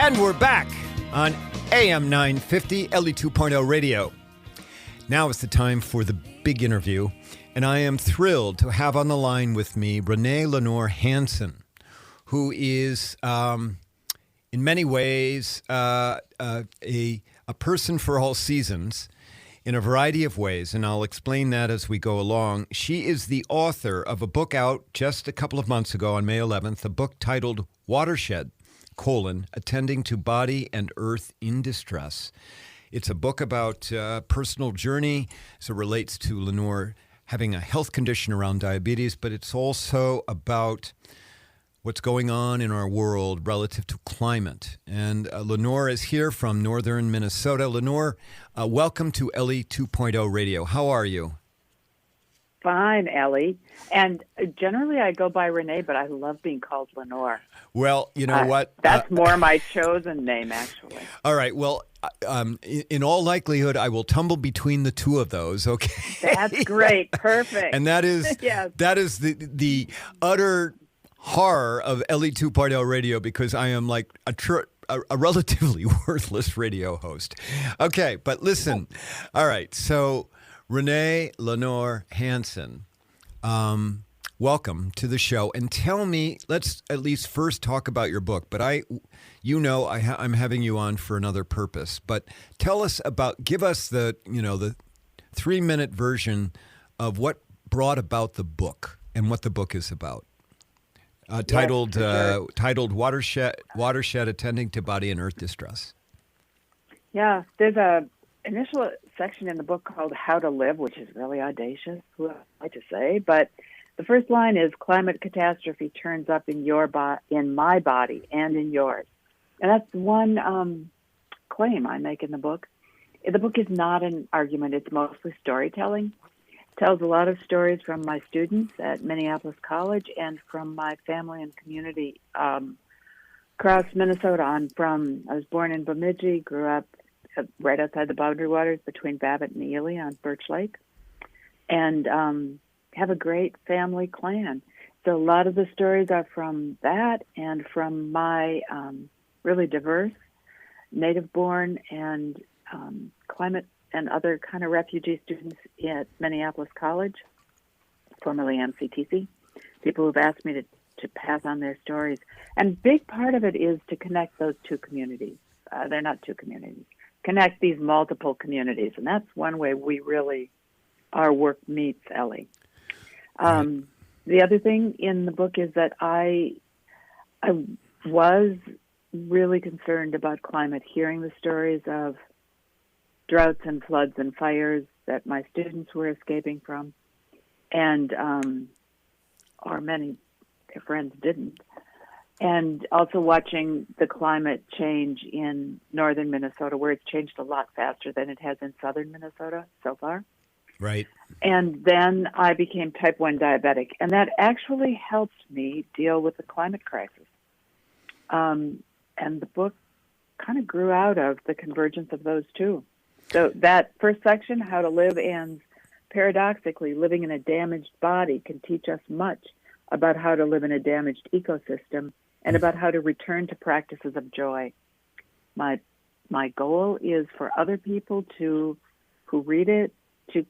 And we're back on AM 950 Ellie 2.0 radio. Now is the time for the big interview, and I am thrilled to have on the line with me Ranae Lenor Hanson, who is, in many ways, a person for all seasons in a variety of ways, and I'll explain that as we go along. She is the author of a book out just a couple of months ago on May 11th, a book titled Watershed, Attending to Body and Earth in Distress. It's a book about personal journey as it relates to Lenore having a health condition around diabetes, but it's also about what's going on in our world relative to climate. And Lenore is here from northern Minnesota. Lenore, welcome to Ellie 2.0 radio. How are you? Fine, Ellie. And generally I go by Ranae, but I love being called Lenore. Well, you know what? That's more my chosen name, actually. All right. Well, in all likelihood, I will tumble between the two of those, okay? That's great. Perfect. And that is yes. That is the utter horror of Ellie 2.0 radio, because I am like a relatively worthless radio host. Okay, but listen. All right, so Ranae Lenor Hanson, welcome to the show. And tell me, let's at least first talk about your book. But I'm having you on for another purpose. But tell us give us the 3-minute version of what brought about the book and what the book is about. Titled Watershed, Attending to Body and Earth Distress. Yeah, there's a initial section in the book called How to Live, which is really audacious, who I like to say, but the first line is climate catastrophe turns up in in my body and in yours. And that's one claim I make in the book. The book is not an argument, it's mostly storytelling. It tells a lot of stories from my students at Minneapolis College and from my family and community across Minnesota. I was born in Bemidji, grew up right outside the Boundary Waters between Babbitt and Ellie on Birch Lake, and have a great family clan. So a lot of the stories are from that and from my really diverse, native-born and climate and other kind of refugee students at Minneapolis College, formerly MCTC, people who've asked me to pass on their stories. And a big part of it is to connect those two communities. They're not two communities. Connect these multiple communities. And that's one way our work meets, Ellie. Right. The other thing in the book is that I was really concerned about climate, hearing the stories of droughts and floods and fires that my students were escaping from, and or many their friends didn't. And also watching the climate change in northern Minnesota, where it's changed a lot faster than it has in southern Minnesota so far. Right. And then I became type 1 diabetic, and that actually helped me deal with the climate crisis. And the book kind of grew out of the convergence of those two. So that first section, How to Live, ends paradoxically, living in a damaged body can teach us much about how to live in a damaged ecosystem and about how to return to practices of joy. My goal is for other people who read it to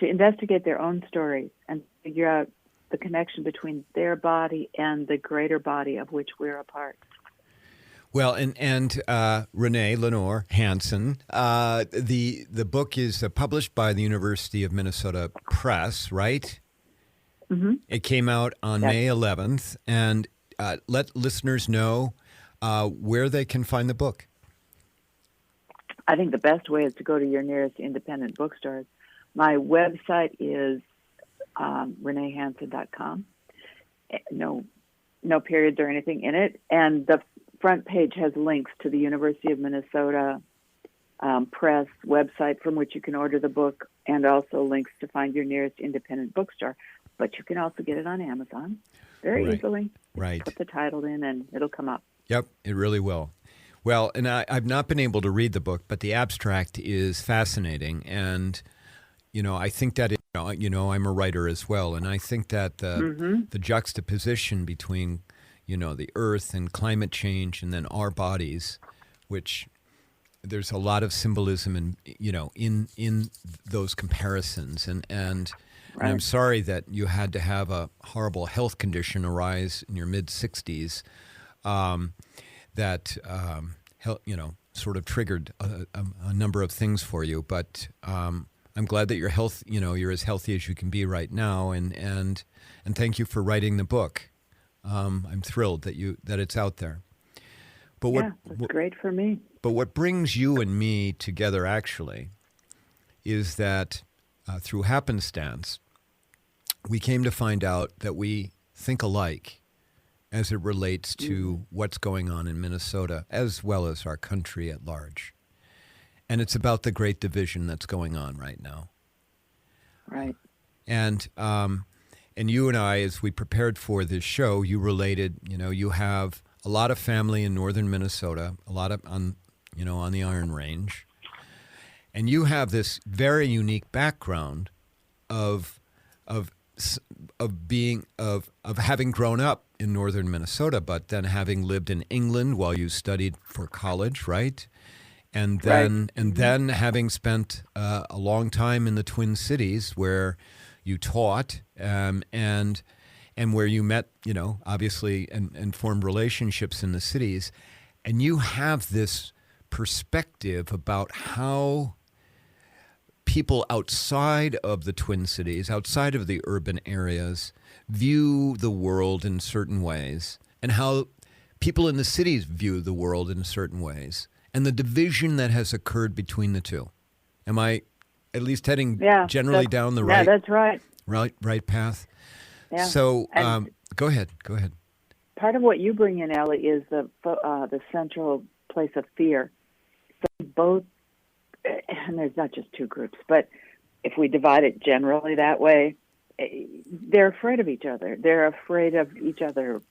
investigate their own stories and figure out the connection between their body and the greater body of which we're a part. Well, and Ranae Lenor Hanson, the book is published by the University of Minnesota Press, right? Mm-hmm. It came out on May 11th, and let listeners know where they can find the book. I think the best way is to go to your nearest independent bookstores. My website is RanaeHanson.com. No periods or anything in it, and the front page has links to the University of Minnesota Press website from which you can order the book, and also links to find your nearest independent bookstore. But you can also get it on Amazon very easily. Right. Put the title in and it'll come up. Yep, it really will. Well, and I've not been able to read the book, but the abstract is fascinating. And, I think that, I'm a writer as well. And I think that the juxtaposition between, the earth and climate change and then our bodies, which there's a lot of symbolism in those comparisons. And I'm sorry that you had to have a horrible health condition arise in your mid-60s that sort of triggered a number of things for you. But I'm glad that you're as healthy as you can be right now. And thank you for writing the book. I'm thrilled that it's out there. But that's great for me. But what brings you and me together actually is that through happenstance, we came to find out that we think alike as it relates to what's going on in Minnesota, as well as our country at large. And it's about the great division that's going on right now. Right. And you and I, as we prepared for this show, you related, you have a lot of family in northern Minnesota, a lot of on the Iron Range. And you have this very unique background of having grown up in northern Minnesota, but then having lived in England while you studied for college, right? And then having spent a long time in the Twin Cities where you taught and where you met, obviously, and formed relationships in the cities. And you have this perspective about how people outside of the Twin Cities, outside of the urban areas, view the world in certain ways, and how people in the cities view the world in certain ways, and the division that has occurred between the two. Am I at least heading generally down the right? Yeah, that's right. Right path? Yeah. So go ahead. Part of what you bring in, Ellie, is the central place of fear. So both, and there's not just two groups, but if we divide it generally that way, they're afraid of each other. They're afraid of each other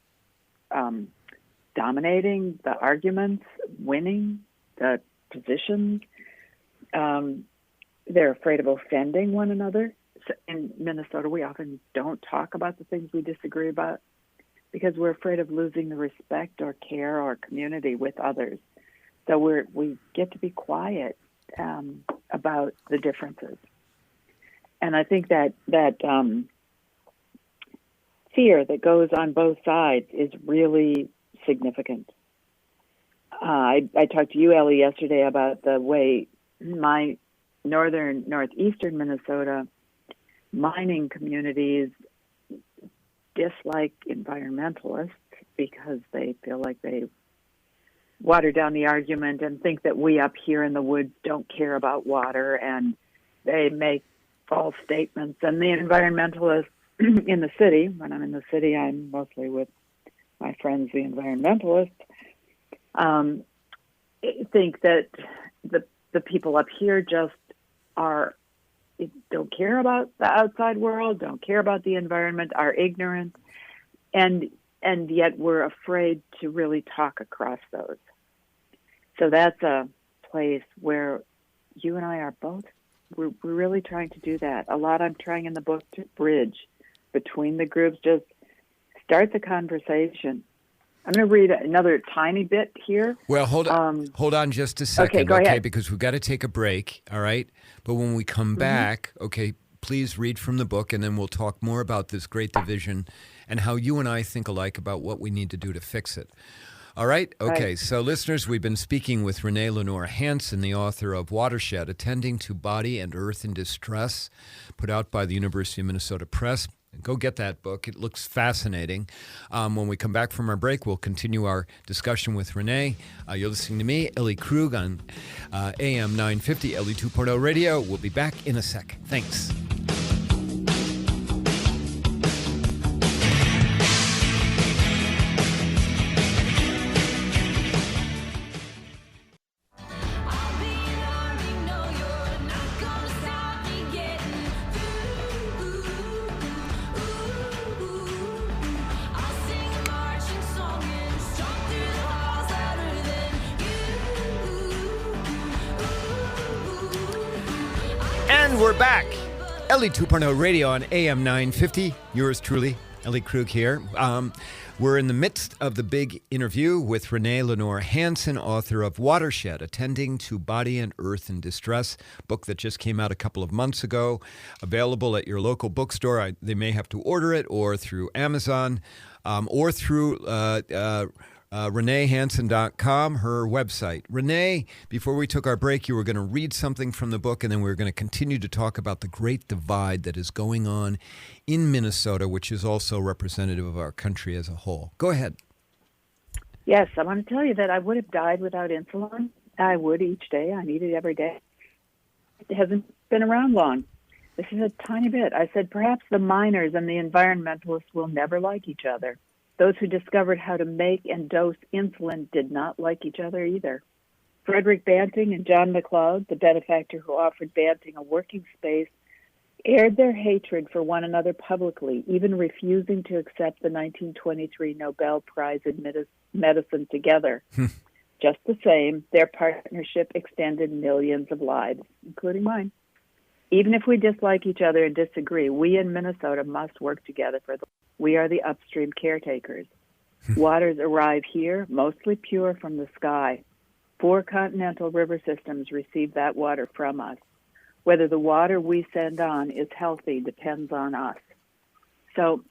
dominating the arguments, winning the positions. They're afraid of offending one another. So in Minnesota, we often don't talk about the things we disagree about because we're afraid of losing the respect or care or community with others. So we get to be quiet about the differences. And I think that fear that goes on both sides is really significant. I talked to you, Ellie, yesterday about the way my northeastern Minnesota mining communities dislike environmentalists because they feel like they water down the argument and think that we up here in the woods don't care about water, and they make false statements. And the environmentalists in the city, when I'm in the city, I'm mostly with my friends, the environmentalists, think that the people up here just don't care about the outside world, don't care about the environment, are ignorant, and yet we're afraid to really talk across those. So that's a place where you and I are both, we're really trying to do that. A lot I'm trying in the book to bridge between the groups, just start the conversation. I'm going to read another tiny bit here. Well, hold on just a second, okay, go ahead. Because we've got to take a break, all right? But when we come back, okay, please read from the book, and then we'll talk more about this great division and how you and I think alike about what we need to do to fix it. All right? Okay, Right. So listeners, we've been speaking with Ranae Lenor Hanson, the author of Watershed, Attending to Body and Earth in Distress, put out by the University of Minnesota Press. Go get that book. It looks fascinating. When we come back from our break, we'll continue our discussion with Ranae. You're listening to me, Ellie Krug, on AM 950, Ellie 2.0 Radio. We'll be back in a sec. Thanks. And we're back. Ellie 2.0 Radio on AM 950. Yours truly, Ellie Krug here. We're in the midst of the big interview with Ranae Lenor Hanson, author of Watershed, Attending to Body and Earth in Distress, book that just came out a couple of months ago, available at your local bookstore. They may have to order it or through Amazon or through RanaeHanson.com, her website. Ranae, before we took our break, you were going to read something from the book, and then we were going to continue to talk about the great divide that is going on in Minnesota, which is also representative of our country as a whole. Go ahead. Yes, I want to tell you that I would have died without insulin. I would each day. I need it every day. It hasn't been around long. This is a tiny bit. I said perhaps the miners and the environmentalists will never like each other. Those who discovered how to make and dose insulin did not like each other either. Frederick Banting and John McLeod, the benefactor who offered Banting a working space, aired their hatred for one another publicly, even refusing to accept the 1923 Nobel Prize in Medicine together. Just the same, their partnership extended millions of lives, including mine. Even if we dislike each other and disagree, we in Minnesota must work together we are the upstream caretakers. Waters arrive here, mostly pure from the sky. 4 continental river systems receive that water from us. Whether the water we send on is healthy depends on us. So,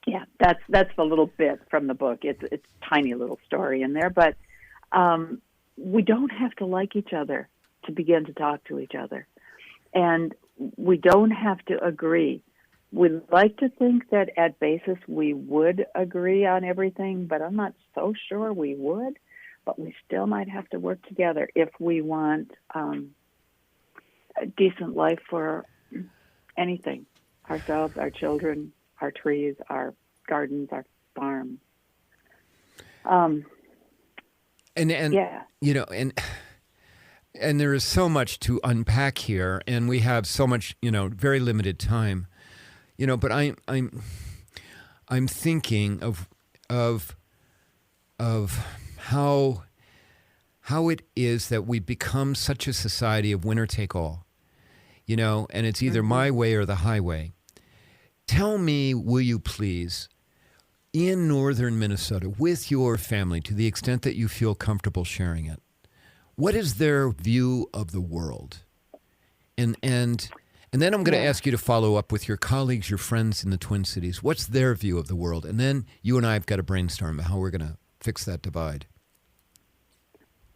yeah, that's the little bit from the book. It's a tiny little story in there, but we don't have to like each other to begin to talk to each other. And we don't have to agree. We like to think that at basis we would agree on everything, but I'm not so sure we would. But we still might have to work together if we want a decent life for anything, ourselves, our children, our trees, our gardens, our farms. Yeah. You know, and there is so much to unpack here, and we have so much, very limited time. But I'm thinking of how it is that we become such a society of winner take all, and it's either my way or the highway. Tell me, will you please, in northern Minnesota, with your family, to the extent that you feel comfortable sharing it, what is their view of the world? And then I'm going to ask you to follow up with your colleagues, your friends in the Twin Cities. What's their view of the world? And then you and I have got to brainstorm how we're going to fix that divide.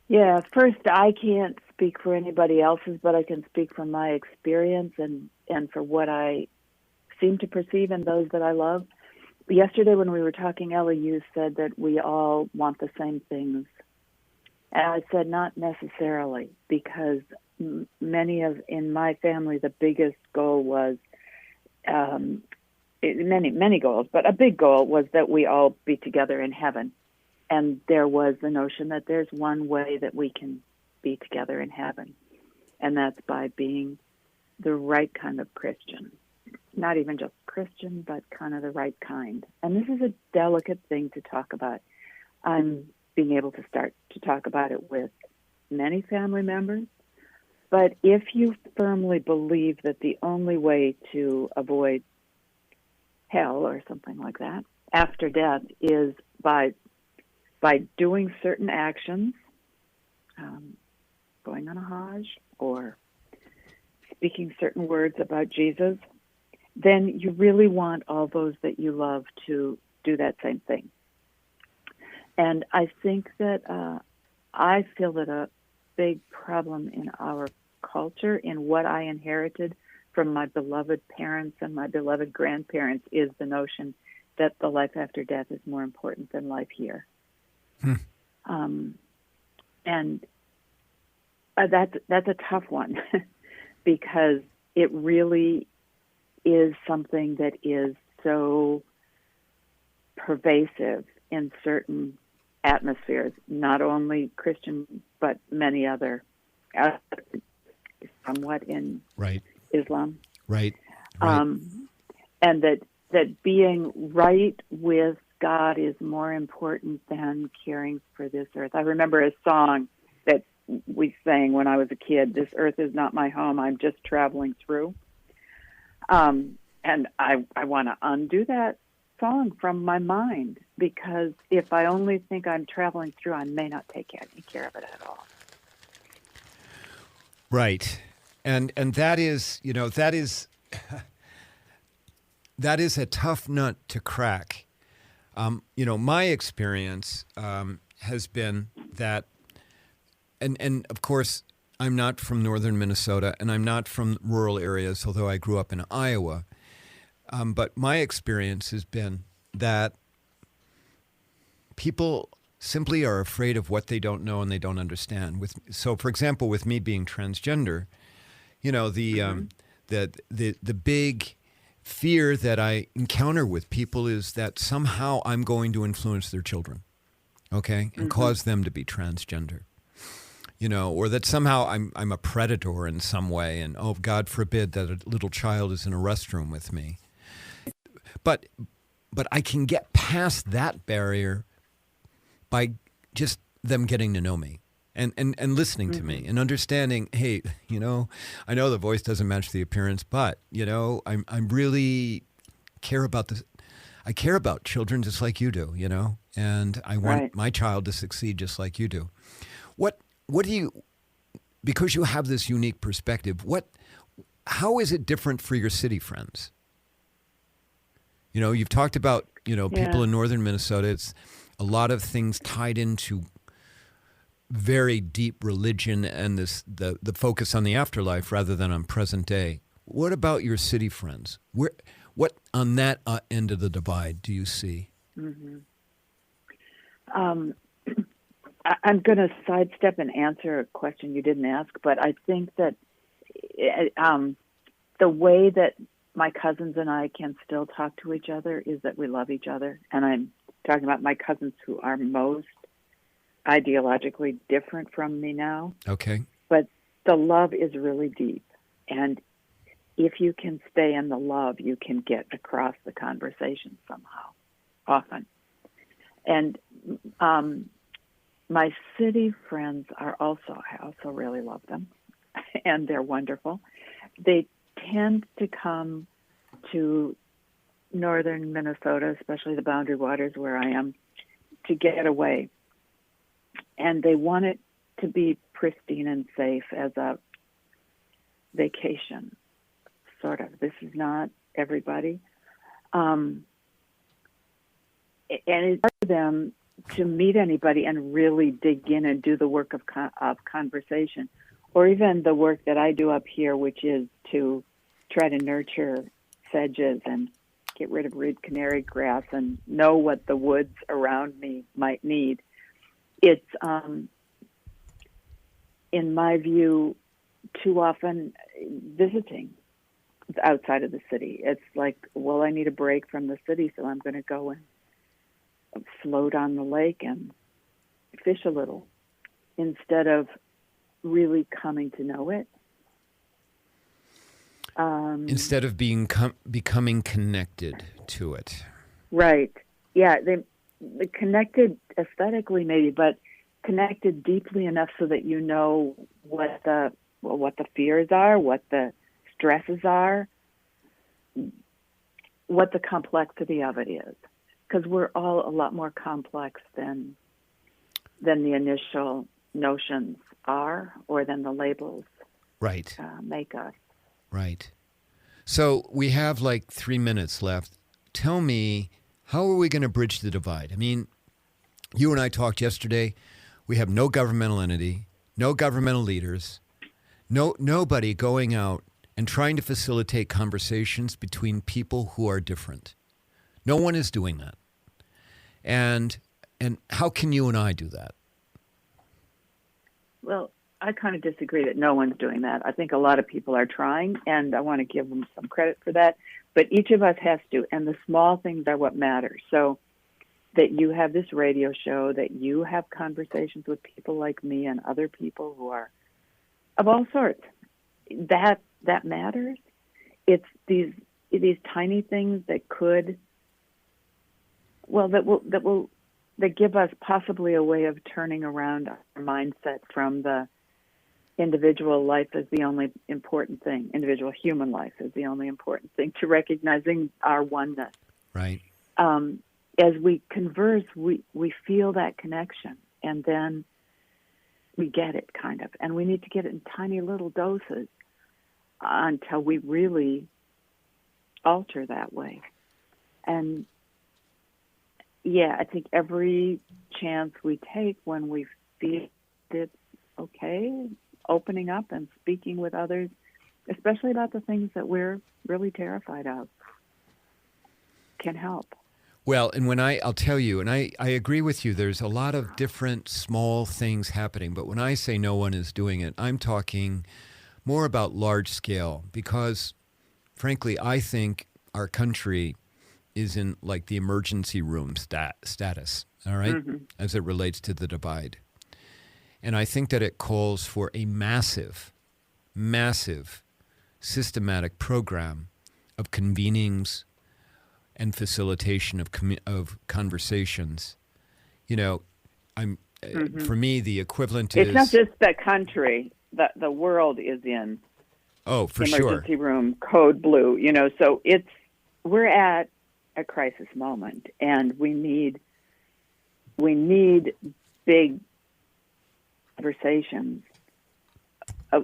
Yeah, first, I can't speak for anybody else's, but I can speak from my experience and for what I seem to perceive in those that I love. Yesterday when we were talking, Ellie, you said that we all want the same things. And I said not necessarily, because in my family, the biggest goal was, many goals, but a big goal was that we all be together in heaven. And there was the notion that there's one way that we can be together in heaven, and that's by being the right kind of Christian. Not even just Christian, but kind of the right kind. And this is a delicate thing to talk about. I'm being able to start to talk about it with many family members. But if you firmly believe that the only way to avoid hell or something like that after death is by doing certain actions, going on a Hajj or speaking certain words about Jesus, then you really want all those that you love to do that same thing. And I think that I feel that a big problem in our culture, in what I inherited from my beloved parents and my beloved grandparents, is the notion that the life after death is more important than life here. And that's a tough one because it really is something that is so pervasive in certain atmospheres, not only Christian, but many other, somewhat in Islam. Right. And that being right with God is more important than caring for this earth. I remember a song that we sang when I was a kid, "This earth is not my home, I'm just traveling through." And I want to undo that song from my mind, because if I only think I'm traveling through, I may not take any care of it at all. Right. And that is, that is a tough nut to crack. My experience has been that, and of course, I'm not from northern Minnesota, and I'm not from rural areas, although I grew up in Iowa. But my experience has been that people simply are afraid of what they don't know and they don't understand. So, for example, with me being transgender, the big fear that I encounter with people is that somehow I'm going to influence their children, okay, and cause them to be transgender, or that somehow I'm a predator in some way, and oh, God forbid that a little child is in a restroom with me. But I can get past that barrier by just them getting to know me and listening to me and understanding, hey, I know the voice doesn't match the appearance, but, I'm really care about this. I care about children just like you do, and I want my child to succeed just like you do. What do you, because you have this unique perspective, how is it different for your city friends? You've talked about, people in northern Minnesota. It's a lot of things tied into very deep religion and the focus on the afterlife rather than on present day. What about your city friends? What on that end of the divide do you see? Mm-hmm. I'm going to sidestep and answer a question you didn't ask, but I think that the way that my cousins and I can still talk to each other is that we love each other. And I'm talking about my cousins who are most ideologically different from me now. Okay. But the love is really deep. And if you can stay in the love, you can get across the conversation somehow, often. And my city friends I also really love them, and they're wonderful. They tend to come to northern Minnesota, especially the Boundary Waters where I am, to get away. And they want it to be pristine and safe as a vacation, sort of. This is not everybody. And it's hard for them to meet anybody and really dig in and do the work of conversation, or even the work that I do up here, which is to try to nurture sedges and get rid of reed canary grass and know what the woods around me might need. It's, in my view, too often visiting outside of the city. It's like, well, I need a break from the city, so I'm going to go and float on the lake and fish a little instead of really coming to know it. Instead of becoming connected to it. Right. Yeah, they connected aesthetically maybe, but connected deeply enough so that you know what the fears are, what the stresses are, what the complexity of it is. Because we're all a lot more complex than the initial notions are, or than the labels make us. Right. So we have like 3 minutes left. Tell me, how are we going to bridge the divide? I mean, you and I talked yesterday. We have no governmental entity, no governmental leaders, nobody going out and trying to facilitate conversations between people who are different. No one is doing that. And how can you and I do that? Well, I kind of disagree that no one's doing that. I think a lot of people are trying, and I want to give them some credit for that. But each of us has to, and the small things are what matter. So that you have this radio show, that you have conversations with people like me and other people who are of all sorts, that matters. It's these tiny things that give us possibly a way of turning around our mindset from the individual life as the only important thing, individual human life is the only important thing, to recognizing our oneness. Right. as we converse, we feel that connection, and then we get it, kind of. And we need to get it in tiny little doses until we really alter that way. And, yeah, I think every chance we take when we feel it's okay, opening up and speaking with others, especially about the things that we're really terrified of, can help. Well, and when I'll tell you, and I agree with you, there's a lot of different small things happening, but when I say no one is doing it, I'm talking more about large scale, because frankly, I think our country is in like the emergency room status, all right, as it relates to the divide. And I think that it calls for a massive, massive systematic program of convenings and facilitation of conversations. You know, for me, the equivalent is... It's not just the country. The world is in for emergency sure. room, code blue, you know, so we're at a crisis moment, and we need big conversations.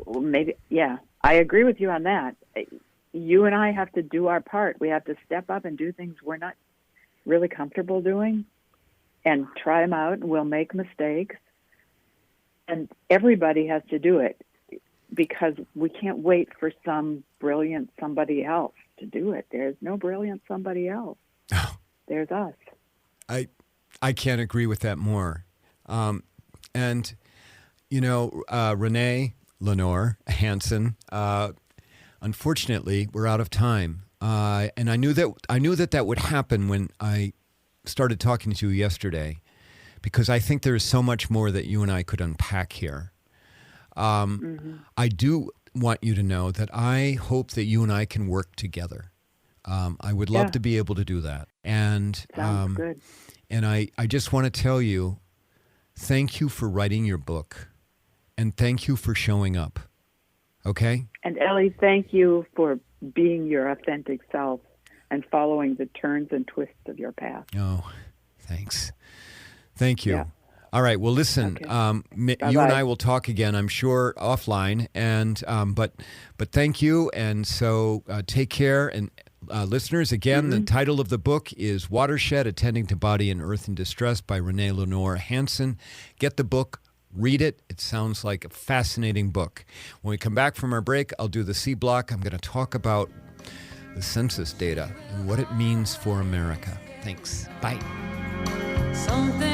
Maybe, yeah, I agree with you on that. You and I have to do our part. We have to step up and do things we're not really comfortable doing and try them out, and we'll make mistakes. And everybody has to do it, because we can't wait for some brilliant somebody else to do it. There's no brilliant somebody else. There's us. I can't agree with that more. And, you know, Ranae Lenor Hanson, unfortunately, we're out of time. And I knew that would happen when I started talking to you yesterday, because I think there is so much more that you and I could unpack here. I do want you to know that I hope that you and I can work together. I would love to be able to do that. And Sounds good. And I just want to tell you, thank you for writing your book, and thank you for showing up. Okay? And Ellie, thank you for being your authentic self and following the turns and twists of your path. Oh, thanks. Thank you. Yeah. All right. Well, listen, Okay. you and I will talk again, I'm sure, offline. And but thank you. And so take care. And listeners, again, the title of the book is Watershed: Attending to Body and Earth in Distress by Ranae Lenor Hanson. Get the book. Read it. It sounds like a fascinating book. When we come back from our break, I'll do the C block. I'm going to talk about the census data and what it means for America. Thanks. Bye. Something